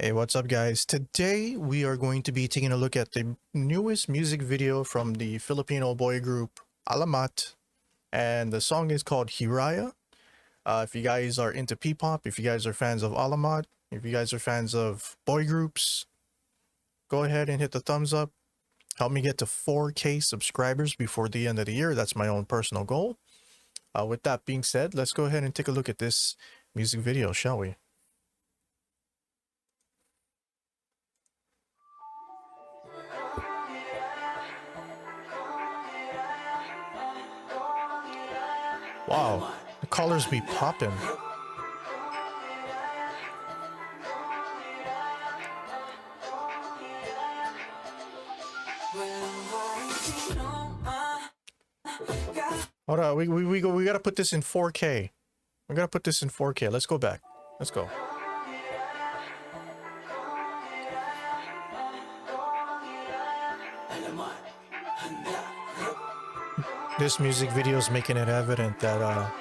Hey, what's up, guys? Today we are going to be taking a look at the newest music video from the Filipino boy group ALAMAT, and the song is called Hiraya. If you guys are into P-pop, if you guys are fans of ALAMAT, if you guys are fans of boy groups, go ahead and hit the thumbs up. Help me get to 4K subscribers before the end of the year. That's my own personal goal. With that being said, let's go ahead and take a look at this music video, shall we? Wow, the colors be popping. Hold on, we gotta put this in 4K. We gotta put this in 4K. Let's go back. Let's go. This music video is making it evident that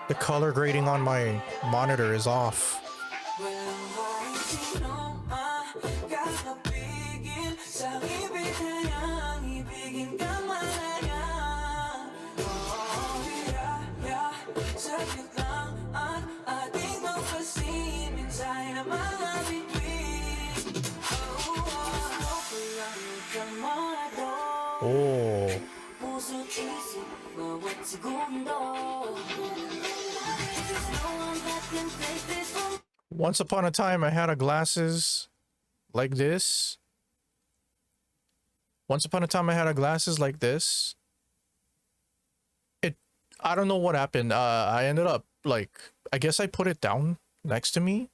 the color grading on my monitor is off. Oh. Once upon a time, I had a glasses like this. Once upon a time, I had a glasses like this. I don't know what happened. I ended up, like, I guess I put it down next to me.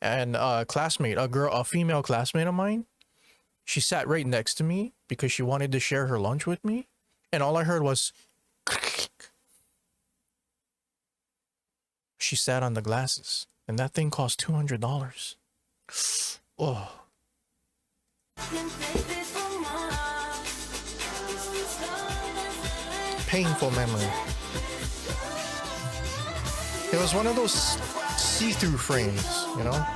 And a female classmate of mine, she sat right next to me because she wanted to share her lunch with me. And all I heard was... She sat on the glasses. And that thing cost $200. Oh. Painful memory. It was one of those see-through frames, you know?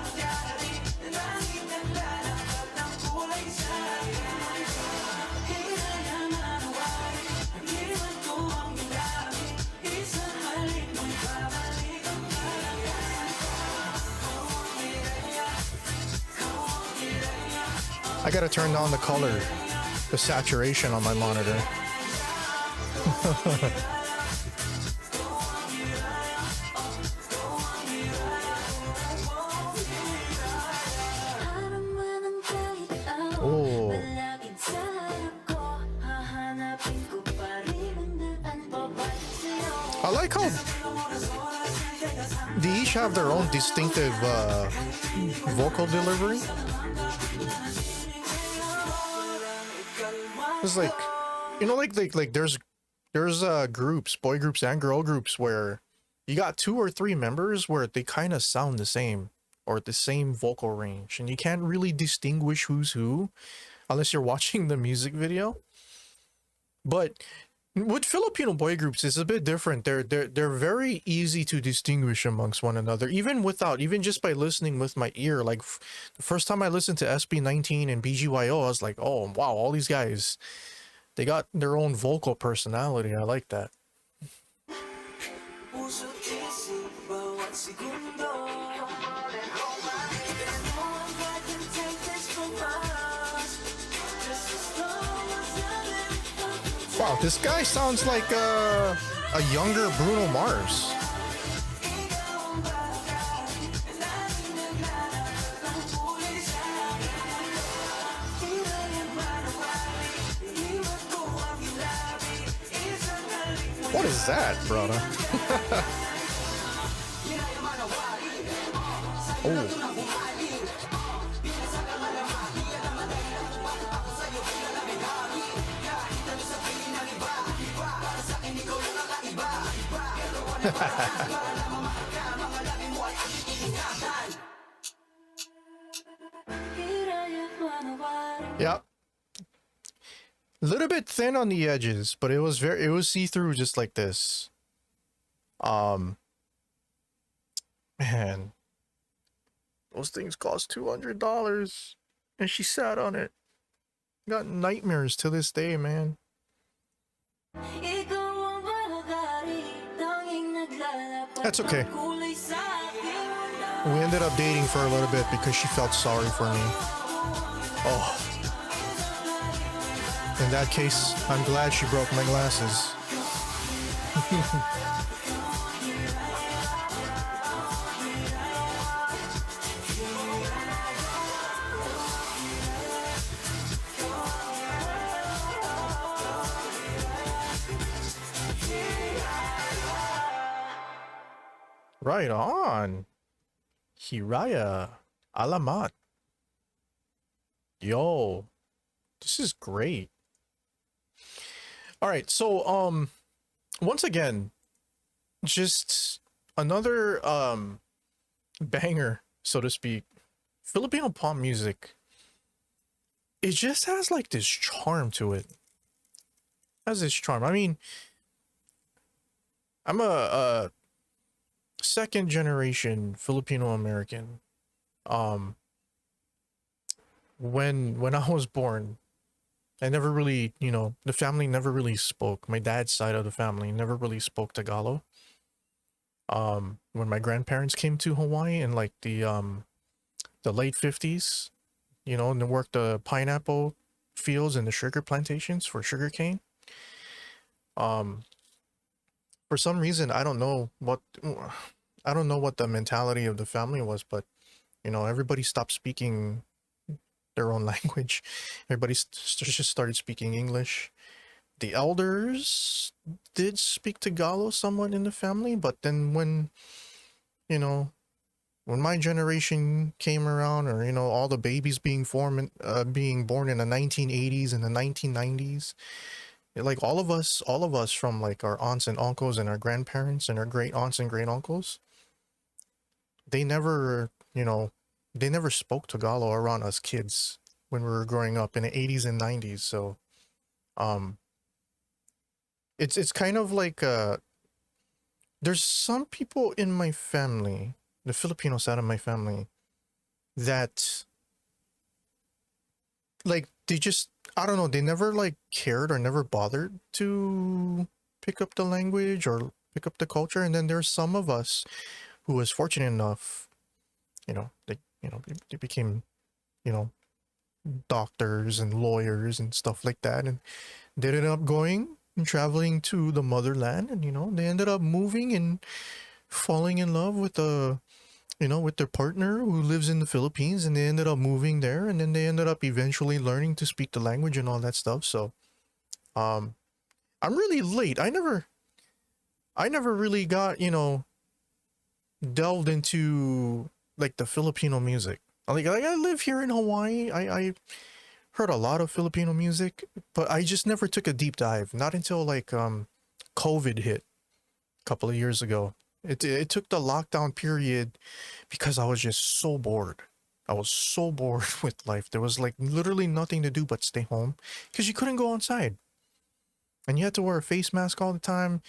I gotta turn down the color, the saturation on my monitor. Oh. I like how they each have their own distinctive vocal delivery. It's like, you know, like there's groups, boy groups and girl groups, where you got 2 or 3 members where they kind of sound the same or the same vocal range, and you can't really distinguish who's who unless you're watching the music video. But with Filipino boy groups, it's a bit different. They're very easy to distinguish amongst one another, even just by listening with my ear. Like the first time I listened to SB19 and BGYO, I was like, oh wow, all these guys, they got their own vocal personality. I like that. Wow, this guy sounds like a younger Bruno Mars. What is that, brother? Oh. Yep. A little bit thin on the edges, but it was see-through, just like this. Man, Those things cost $200, and she sat on it. Got nightmares to this day, man. That's okay. We ended up dating for a little bit because she felt sorry for me. Oh. In that case, I'm glad she broke my glasses. Right on. Hiraya ALAMAT. Yo, this is great. All right, so once again, just another banger, so to speak. Filipino pop music. It just has like this charm to it. Has this charm. I mean, I'm a second generation Filipino American. When I was born, I never really, the family never really spoke. My dad's side of the family never really spoke Tagalog. When my grandparents came to Hawaii in like the late 50s, and they worked the pineapple fields and the sugar plantations for sugarcane. For some reason, I don't know what the mentality of the family was, but everybody stopped speaking their own language. Everybody just started speaking English. The elders did speak Tagalog somewhat in the family, but then when my generation came around, or all the babies being born in the 1980s and the 1990s, like all of us from like our aunts and uncles and our grandparents and our great aunts and great uncles, they never spoke Tagalog around us kids when we were growing up in the 80s and 90s. So it's kind of like there's some people in my family, the Filipino side of my family, that like they just, I don't know, they never like cared or never bothered to pick up the language or pick up the culture. And then there's some of us who was fortunate enough, they became, doctors and lawyers and stuff like that, and they ended up going and traveling to the motherland, and they ended up moving and falling in love with with their partner who lives in the Philippines, and they ended up moving there, and then they ended up eventually learning to speak the language and all that stuff. So I'm really late. I never really got delved into like the Filipino music. Like I live here in Hawaii. I heard a lot of Filipino music, but I just never took a deep dive. Not until like COVID hit a couple of years ago. It took the lockdown period because I was just so bored. I was so bored with life. There was like literally nothing to do but stay home because you couldn't go outside. And you had to wear a face mask all the time.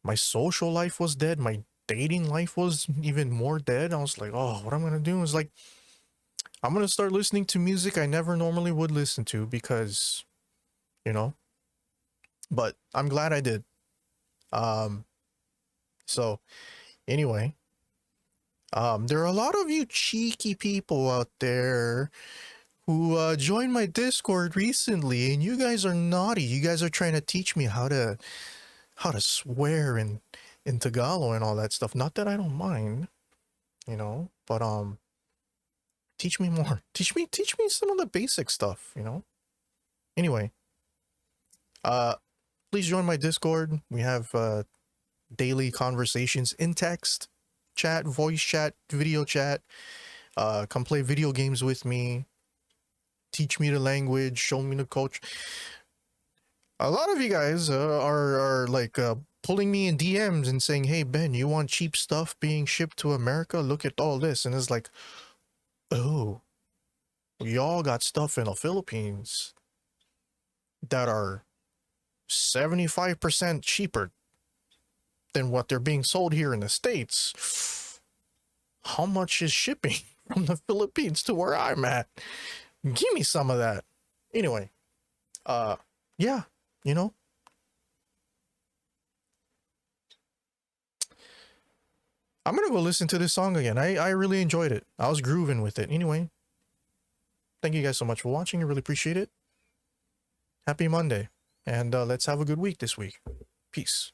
My social life was dead. My dating life was even more dead. I was like, oh, what I'm going to do is like, I'm going to start listening to music I never normally would listen to because, but I'm glad I did. So anyway, there are a lot of you cheeky people out there who joined my Discord recently, and you guys are naughty. You guys are trying to teach me how to swear in Tagalog and all that stuff. Not that I don't mind, but teach me more. Teach me some of the basic stuff, Anyway, please join my Discord. We have daily conversations in text, chat, voice chat, video chat. Come play video games with me. Teach me the language, show me the culture. A lot of you guys are like pulling me in DMs and saying, hey, Ben, you want cheap stuff being shipped to America? Look at all this. And it's like, oh, y'all got stuff in the Philippines that are 75% cheaper than what they're being sold here in the States. how much is shipping from the Philippines to where I'm at? Give me some of that. Anyway, yeah, you know, I'm gonna go listen to this song again. I really enjoyed it. I was grooving with it. Anyway, thank you guys so much for watching. I really appreciate it. Happy Monday, and let's have a good week this week. Peace.